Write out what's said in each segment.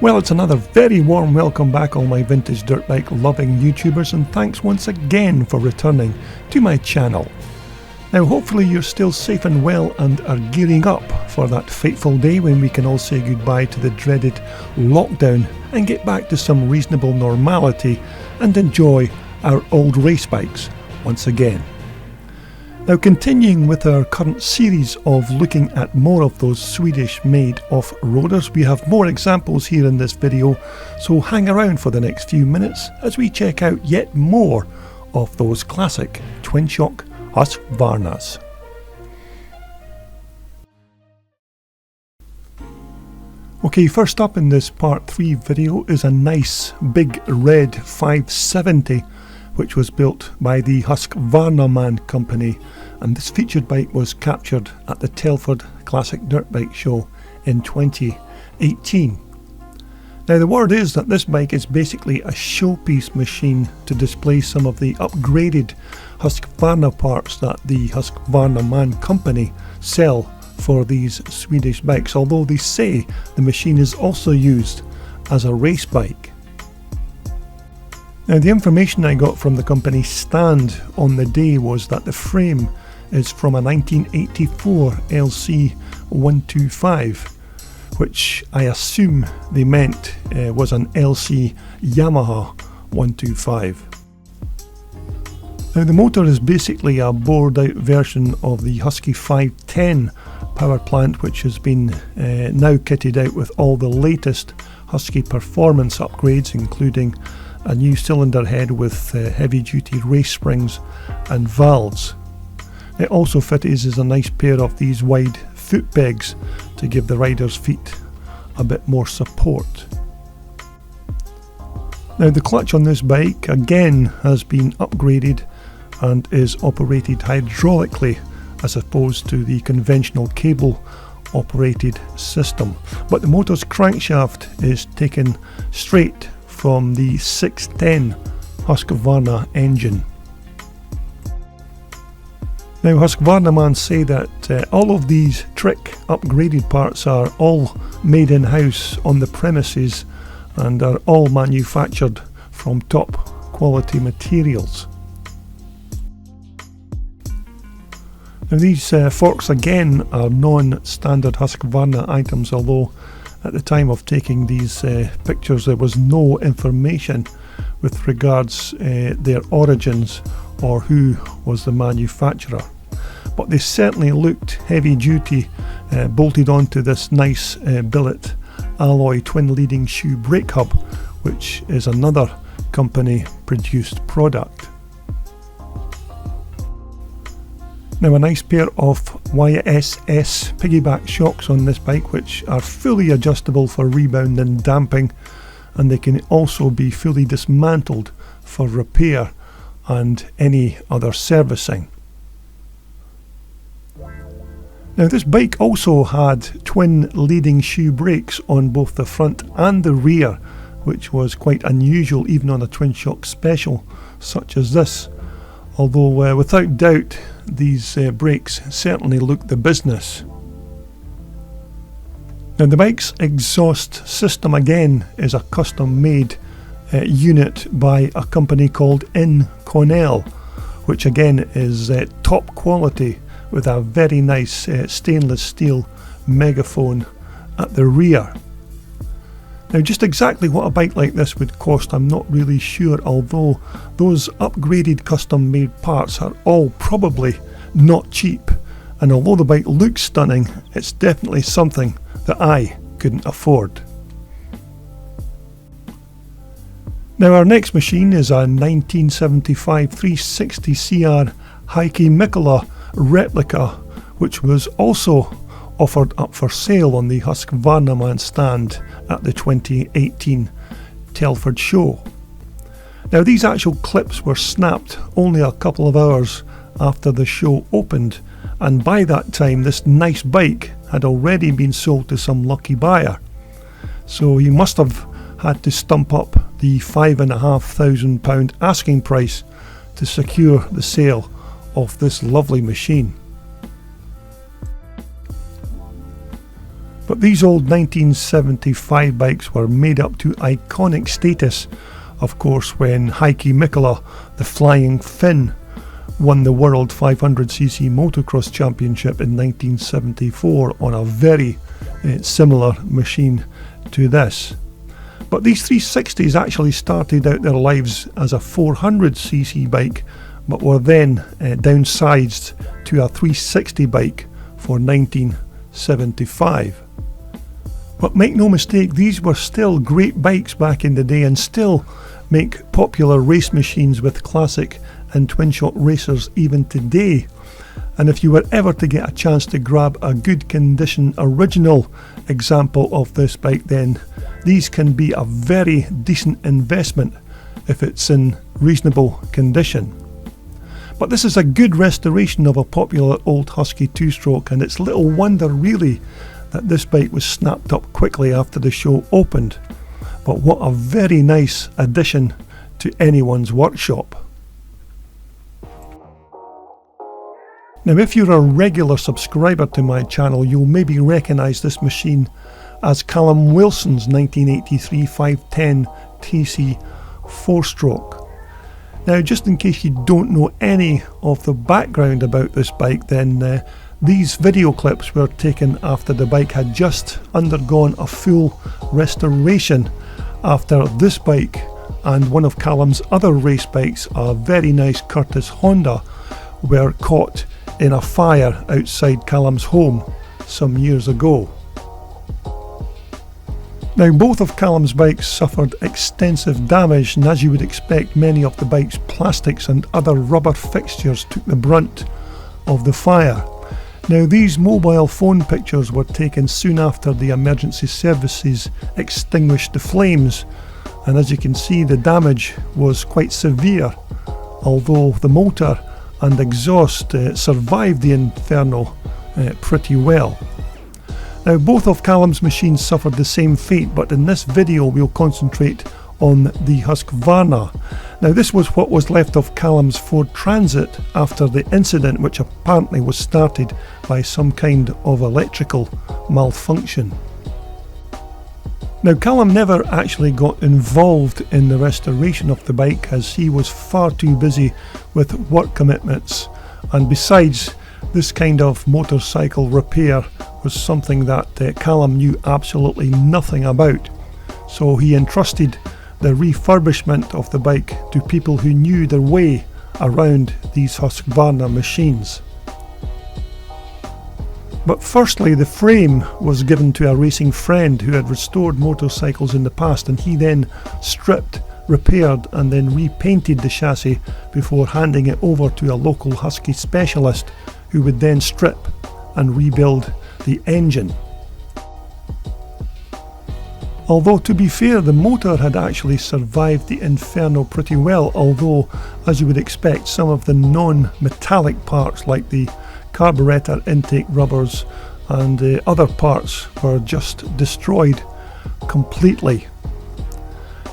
Well, it's another very warm welcome back, all my vintage dirt bike loving YouTubers, and thanks once again for returning to my channel. Now hopefully you're still safe and well and are gearing up for that fateful day when we can all say goodbye to the dreaded lockdown and get back to some reasonable normality and enjoy our old race bikes once again. Now, continuing with our current series of looking at more of those Swedish made off-roaders, we have more examples here in this video, so hang around for the next few minutes as we check out yet more of those classic Twinshock Husqvarnas. Okay, first up in this part 3 video is a nice big red 570 which was built by the Husqvarna Man company, and this featured bike was captured at the Telford Classic Dirt Bike Show in 2018. Now the word is that this bike is basically a showpiece machine to display some of the upgraded Husqvarna parts that the Husqvarna Man company sell for these Swedish bikes, although they say the machine is also used as a race bike. Now the information I got from the company stand on the day was that the frame is from a 1984 LC 125, which I assume they meant was an LC Yamaha 125. Now the motor is basically a bored out version of the Husky 510 power plant, which has been now kitted out with all the latest Husky performance upgrades, including a new cylinder head with heavy duty race springs and valves. It also fitted a nice pair of these wide foot pegs to give the rider's feet a bit more support. Now the clutch on this bike again has been upgraded and is operated hydraulically as opposed to the conventional cable operated system, but the motor's crankshaft is taken straight from the 610 Husqvarna engine. Now Husqvarna Man say that all of these trick upgraded parts are all made in-house on the premises and are all manufactured from top quality materials. Now these forks again are non-standard Husqvarna items, although at the time of taking these pictures there was no information with regards their origins or who was the manufacturer. But they certainly looked heavy duty, bolted onto this nice billet alloy twin leading shoe brake hub, which is another company produced product. Now a nice pair of YSS piggyback shocks on this bike, which are fully adjustable for rebound and damping, and they can also be fully dismantled for repair and any other servicing. Now this bike also had twin leading shoe brakes on both the front and the rear, which was quite unusual even on a Twinshock special such as this, although without doubt these brakes certainly look the business. Now the bike's exhaust system again is a custom made unit by a company called Connell, which again is top quality with a very nice stainless steel megaphone at the rear. Now just exactly what a bike like this would cost I'm not really sure, although those upgraded custom made parts are all probably not cheap, and although the bike looks stunning, it's definitely something that I couldn't afford. Now our next machine is a 1975 360 CR Heike McCullough replica, which was also offered up for sale on the Husqvarna Man stand at the 2018 Telford show. Now these actual clips were snapped only a couple of hours after the show opened, and by that time this nice bike had already been sold to some lucky buyer, so he must have had to stump up the £5,500 asking price to secure the sale of this lovely machine. But these old 1975 bikes were made up to iconic status, of course, when Heike McCullough, the Flying Finn, won the World 500cc Motocross Championship in 1974 on a very similar machine to this. But these 360s actually started out their lives as a 400cc bike, but were then downsized to a 360 bike for 1975. But make no mistake, these were still great bikes back in the day and still make popular race machines with classic and twin-shock racers even today. And if you were ever to get a chance to grab a good condition original example of this bike, then these can be a very decent investment if it's in reasonable condition. But this is a good restoration of a popular old Husky two-stroke, and it's little wonder really that this bike was snapped up quickly after the show opened. But what a very nice addition to anyone's workshop. Now, if you're a regular subscriber to my channel, you'll maybe recognise this machine as Callum Wilson's 1983 510 TC 4-stroke. Now, just in case you don't know any of the background about this bike, then these video clips were taken after the bike had just undergone a full restoration after this bike and one of Callum's other race bikes, a very nice Curtis Honda, were caught in a fire outside Callum's home some years ago. Now, both of Callum's bikes suffered extensive damage, and as you would expect, many of the bike's plastics and other rubber fixtures took the brunt of the fire. Now, these mobile phone pictures were taken soon after the emergency services extinguished the flames, and as you can see, the damage was quite severe, although the motor and exhaust survived the inferno pretty well. Now, both of Callum's machines suffered the same fate, but in this video we'll concentrate on the Husqvarna. Now, this was what was left of Callum's Ford Transit after the incident, which apparently was started by some kind of electrical malfunction. Now, Callum never actually got involved in the restoration of the bike as he was far too busy with work commitments, and besides, this kind of motorcycle repair was something that Callum knew absolutely nothing about, so he entrusted the refurbishment of the bike to people who knew their way around these Husqvarna machines. But firstly, the frame was given to a racing friend who had restored motorcycles in the past, and he then stripped, repaired and then repainted the chassis before handing it over to a local Husky specialist who would then strip and rebuild the engine. Although, to be fair, the motor had actually survived the inferno pretty well, although, as you would expect, some of the non-metallic parts like the carburetor intake rubbers and other parts were just destroyed completely.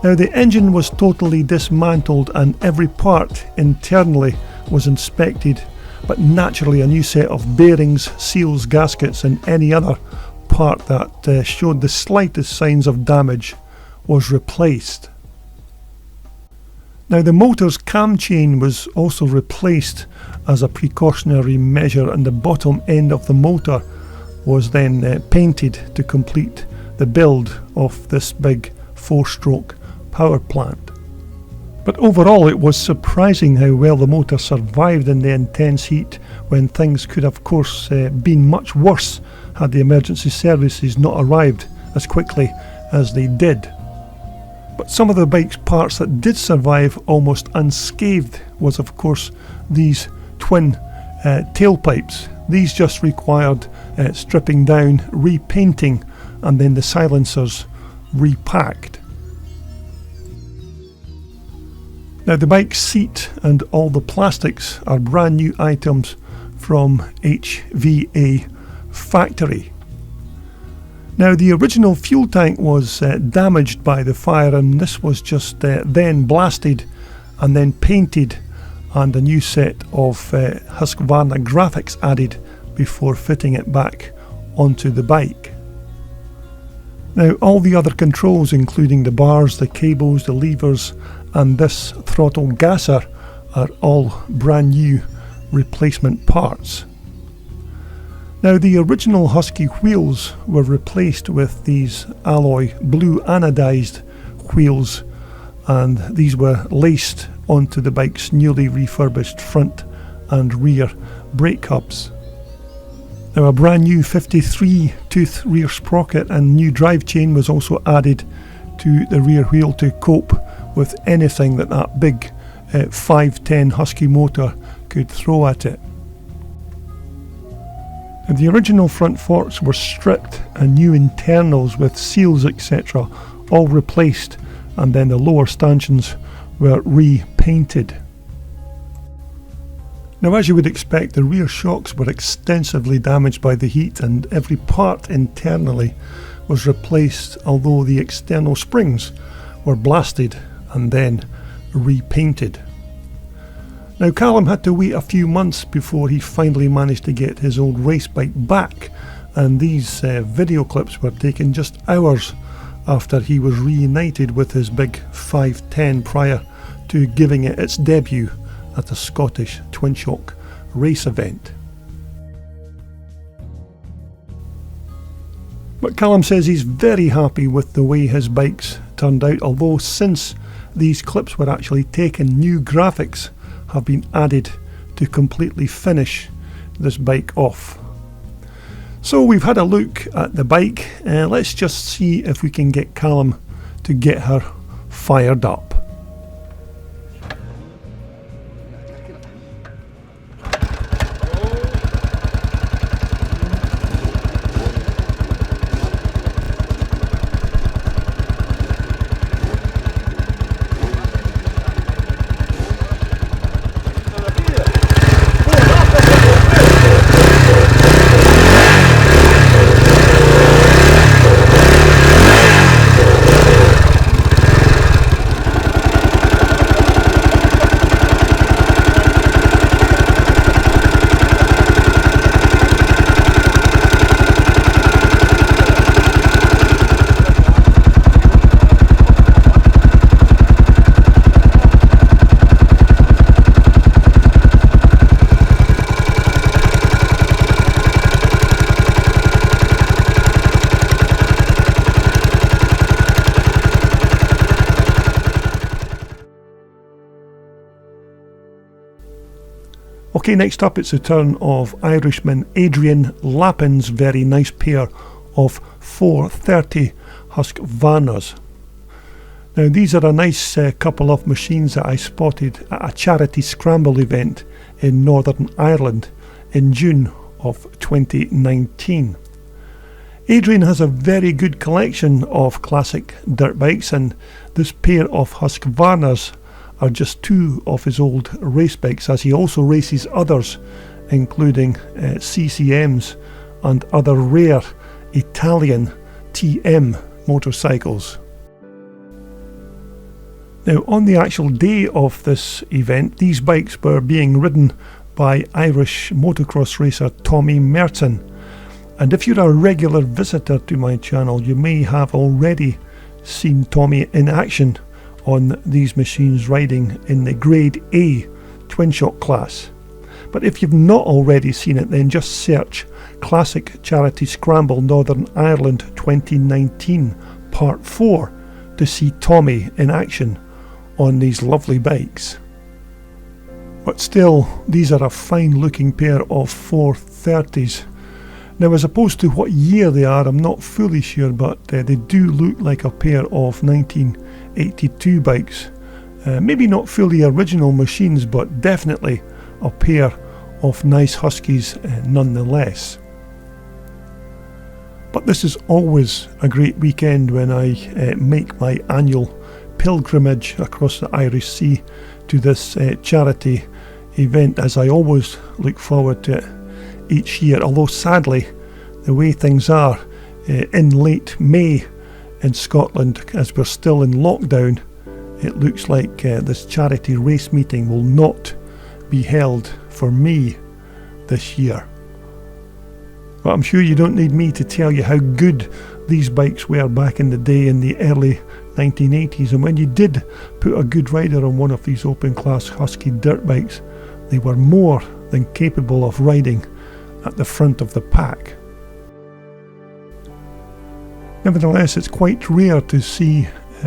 Now, the engine was totally dismantled and every part internally was inspected, but naturally a new set of bearings, seals, gaskets and any other part that showed the slightest signs of damage was replaced. Now, the motor's cam chain was also replaced as a precautionary measure, and the bottom end of the motor was then painted to complete the build of this big 4-stroke power plant. But overall, it was surprising how well the motor survived in the intense heat, when things could of course been much worse had the emergency services not arrived as quickly as they did. But some of the bike's parts that did survive almost unscathed was of course these twin tailpipes. These just required stripping down, repainting and then the silencers repacked. Now, the bike's seat and all the plastics are brand new items from HVA factory. Now, the original fuel tank was damaged by the fire, and this was just then blasted and then painted and a new set of Husqvarna graphics added before fitting it back onto the bike. Now all the other controls, including the bars, the cables, the levers and this throttle gasser, are all brand new replacement parts. Now the original Husky wheels were replaced with these alloy blue anodized wheels, and these were laced onto the bike's newly refurbished front and rear brake hubs. Now a brand new 53 tooth rear sprocket and new drive chain was also added to the rear wheel to cope with anything that big 510 Husky motor could throw at it. And the original front forks were stripped and new internals with seals etc. all replaced, and then the lower stanchions were repainted. Now as you would expect, the rear shocks were extensively damaged by the heat and every part internally was replaced, although the external springs were blasted and then repainted. Now Callum had to wait a few months before he finally managed to get his old race bike back, and these video clips were taken just hours after he was reunited with his big 510 prior to giving it its debut at a Scottish Twinshock race event. But Callum says he's very happy with the way his bikes turned out, although since these clips were actually taken, new graphics have been added to completely finish this bike off. So we've had a look at the bike, let's just see if we can get Callum to get her fired up. Okay, next up it's the turn of Irishman Adrian Lappin's very nice pair of 430 Husqvarnas. Now these are a nice couple of machines that I spotted at a charity scramble event in Northern Ireland in June of 2019. Adrian has a very good collection of classic dirt bikes, and this pair of Husqvarnas are just two of his old race bikes, as he also races others, including CCMs and other rare Italian TM motorcycles. Now on the actual day of this event, these bikes were being ridden by Irish motocross racer Tommy Merton, and if you're a regular visitor to my channel, you may have already seen Tommy in action on these machines riding in the Grade A Twinshock class. But if you've not already seen it, then just search Classic Charity Scramble Northern Ireland 2019 Part 4 to see Tommy in action on these lovely bikes. But still, these are a fine looking pair of 430s. Now as opposed to what year they are, I'm not fully sure, but they do look like a pair of 1982 bikes. Maybe not fully original machines, but definitely a pair of nice Huskies nonetheless. But this is always a great weekend when I make my annual pilgrimage across the Irish Sea to this charity event, as I always look forward to it each year, although sadly the way things are in late May in Scotland, as we're still in lockdown, it looks like this charity race meeting will not be held for me this year. But I'm sure you don't need me to tell you how good these bikes were back in the day in the early 1980s, and when you did put a good rider on one of these open class Husky dirt bikes, they were more than capable of riding at the front of the pack. Nevertheless, it's quite rare to see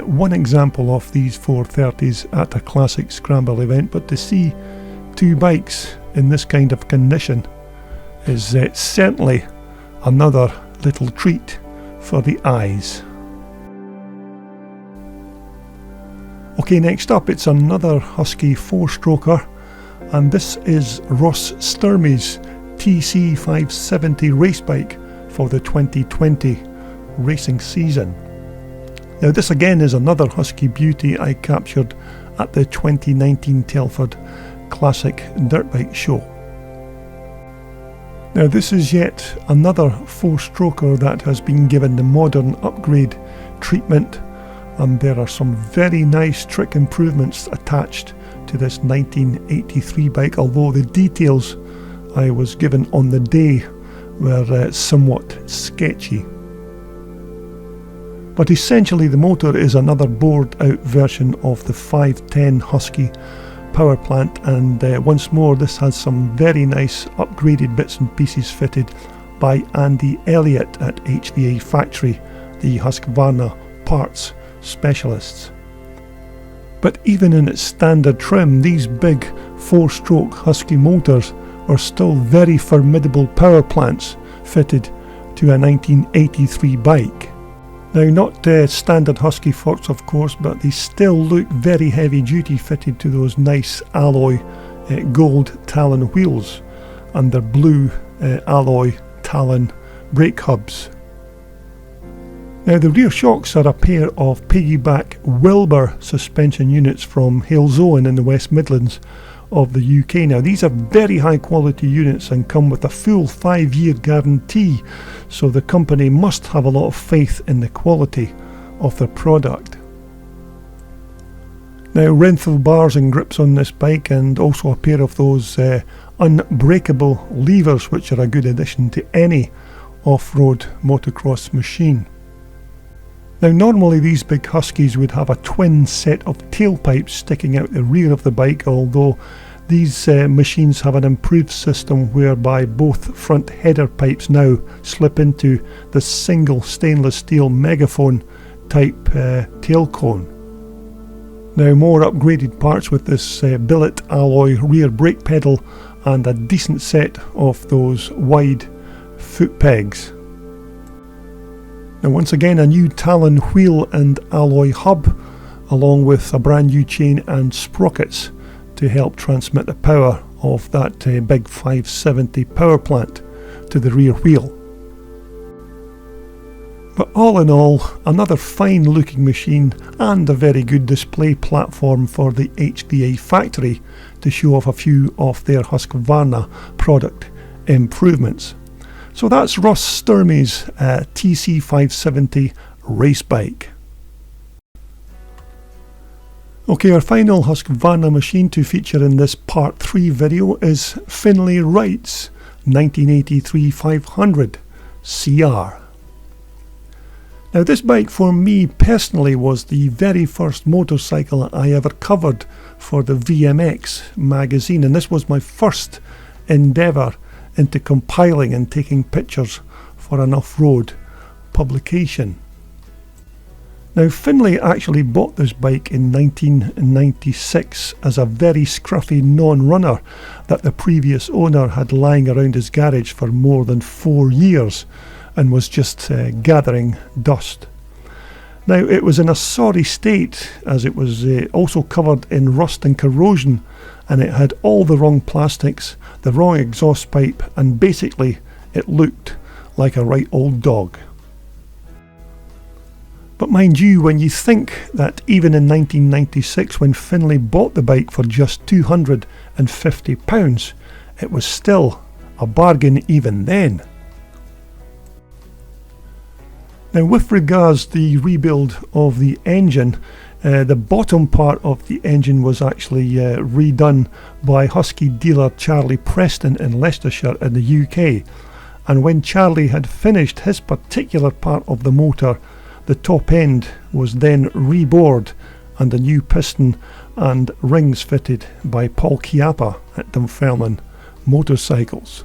one example of these 430s at a classic scramble event, but to see two bikes in this kind of condition is certainly another little treat for the eyes. Okay, next up it's another Husky 4-stroker, and this is Ross Sturmey's TC 570 race bike for the 2020 racing season. Now this again is another Husky beauty I captured at the 2019 Telford Classic Dirt Bike Show. Now this is yet another 4-stroker that has been given the modern upgrade treatment, and there are some very nice trick improvements attached to this 1983 bike, although the details I was given on the day were somewhat sketchy. But essentially the motor is another bored out version of the 510 Husky power plant, and once more this has some very nice upgraded bits and pieces fitted by Andy Elliott at HVA Factory, the Husqvarna parts specialists. But even in its standard trim, these big 4-stroke Husky motors are still very formidable power plants fitted to a 1983 bike. Now, not standard Husky forks of course, but they still look very heavy duty fitted to those nice alloy gold Talon wheels and their blue alloy Talon brake hubs. Now the rear shocks are a pair of piggyback Wilbur suspension units from Halesowen in the West Midlands of the UK. Now these are very high quality units and come with a full 5-year guarantee, so the company must have a lot of faith in the quality of their product. Now Renthal bars and grips on this bike, and also a pair of those unbreakable levers, which are a good addition to any off-road motocross machine. Now normally these big Huskies would have a twin set of tailpipes sticking out the rear of the bike, although these machines have an improved system whereby both front header pipes now slip into the single stainless steel megaphone type tail cone. Now more upgraded parts with this billet alloy rear brake pedal and a decent set of those wide foot pegs. Now once again a new Talon wheel and alloy hub, along with a brand new chain and sprockets to help transmit the power of that big 570 power plant to the rear wheel. But all in all, another fine looking machine and a very good display platform for the HVA Factory to show off a few of their Husqvarna product improvements. So that's Ross Sturmey's TC 570 race bike. Okay, our final Husqvarna machine to feature in this part 3 video is Findlay Wright's 1983 500 CR. Now this bike for me personally was the very first motorcycle I ever covered for the VMX magazine, and this was my first endeavour into compiling and taking pictures for an off-road publication. Now Findlay actually bought this bike in 1996 as a very scruffy non-runner that the previous owner had lying around his garage for more than 4 years and was just gathering dust. Now it was in a sorry state, as it was also covered in rust and corrosion, and it had all the wrong plastics, the wrong exhaust pipe, and basically it looked like a right old dog. But mind you, when you think that even in 1996, when Findlay bought the bike for just £250, it was still a bargain even then. Now with regards to the rebuild of the engine, the bottom part of the engine was actually redone by Husky dealer Charlie Preston in Leicestershire in the UK, and when Charlie had finished his particular part of the motor, the top end was then rebored and a new piston and rings fitted by Paul Chiappa at Dunfermline Motorcycles.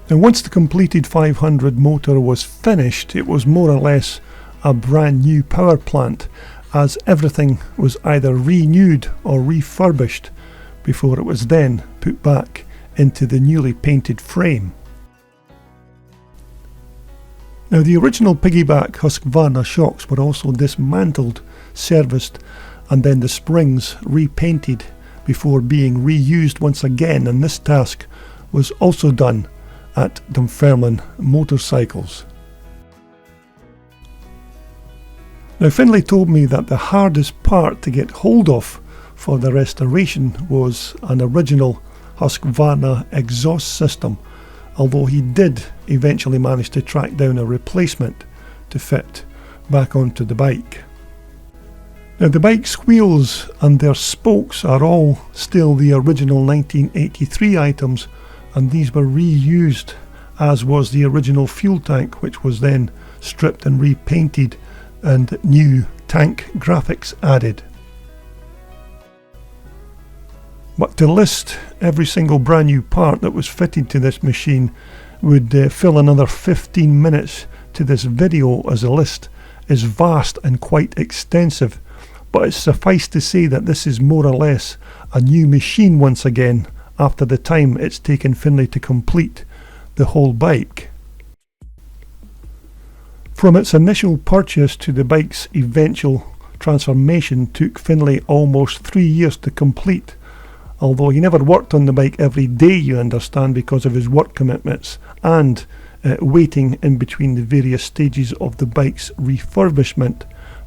Now once the completed 500 motor was finished, it was more or less a brand new power plant, as everything was either renewed or refurbished before it was then put back into the newly painted frame. Now the original piggyback Husqvarna shocks were also dismantled, serviced, and then the springs repainted before being reused once again, and this task was also done at Dunfermline Motorcycles. Now Findlay told me that the hardest part to get hold of for the restoration was an original Husqvarna exhaust system, although he did eventually manage to track down a replacement to fit back onto the bike. Now the bike's wheels and their spokes are all still the original 1983 items, and these were reused, as was the original fuel tank, which was then stripped and repainted and new tank graphics added. But to list every single brand new part that was fitted to this machine would fill another 15 minutes to this video, as the list is vast and quite extensive. But it's suffice to say that this is more or less a new machine once again, after the time it's taken Findlay to complete the whole bike. From its initial purchase to the bike's eventual transformation took Findlay almost 3 years to complete, although he never worked on the bike every day, you understand, because of his work commitments and waiting in between the various stages of the bike's refurbishment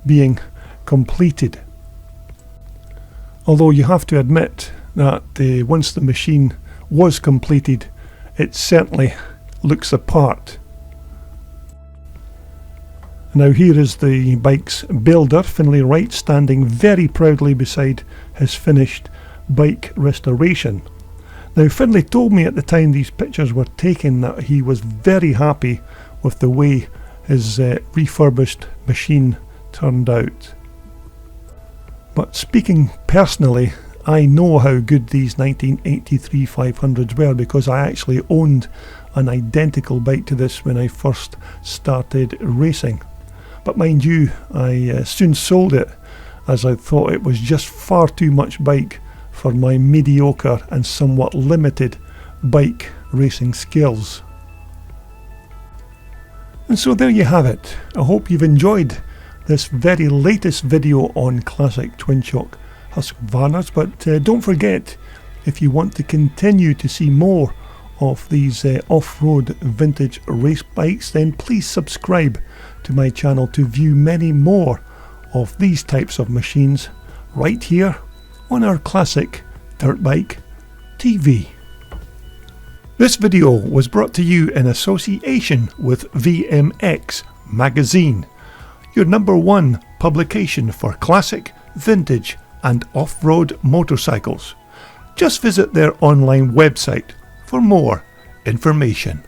being completed. Although you have to admit that once the machine was completed, it certainly looks the part. Now here is the bike's builder, Findlay Wright, standing very proudly beside his finished bike restoration. Now Findlay told me at the time these pictures were taken that he was very happy with the way his refurbished machine turned out. But speaking personally, I know how good these 1983 500s were, because I actually owned an identical bike to this when I first started racing. But mind you, I soon sold it, as I thought it was just far too much bike for my mediocre and somewhat limited bike racing skills. And so there you have it. I hope you've enjoyed this very latest video on Classic Twinshock Husqvarnas, but don't forget, if you want to continue to see more of these off-road vintage race bikes, then please subscribe to my channel to view many more of these types of machines right here on our Classic Dirt Bike TV. This video was brought to you in association with VMX Magazine, your #1 publication for classic, vintage and off-road motorcycles. Just visit their online website for more information.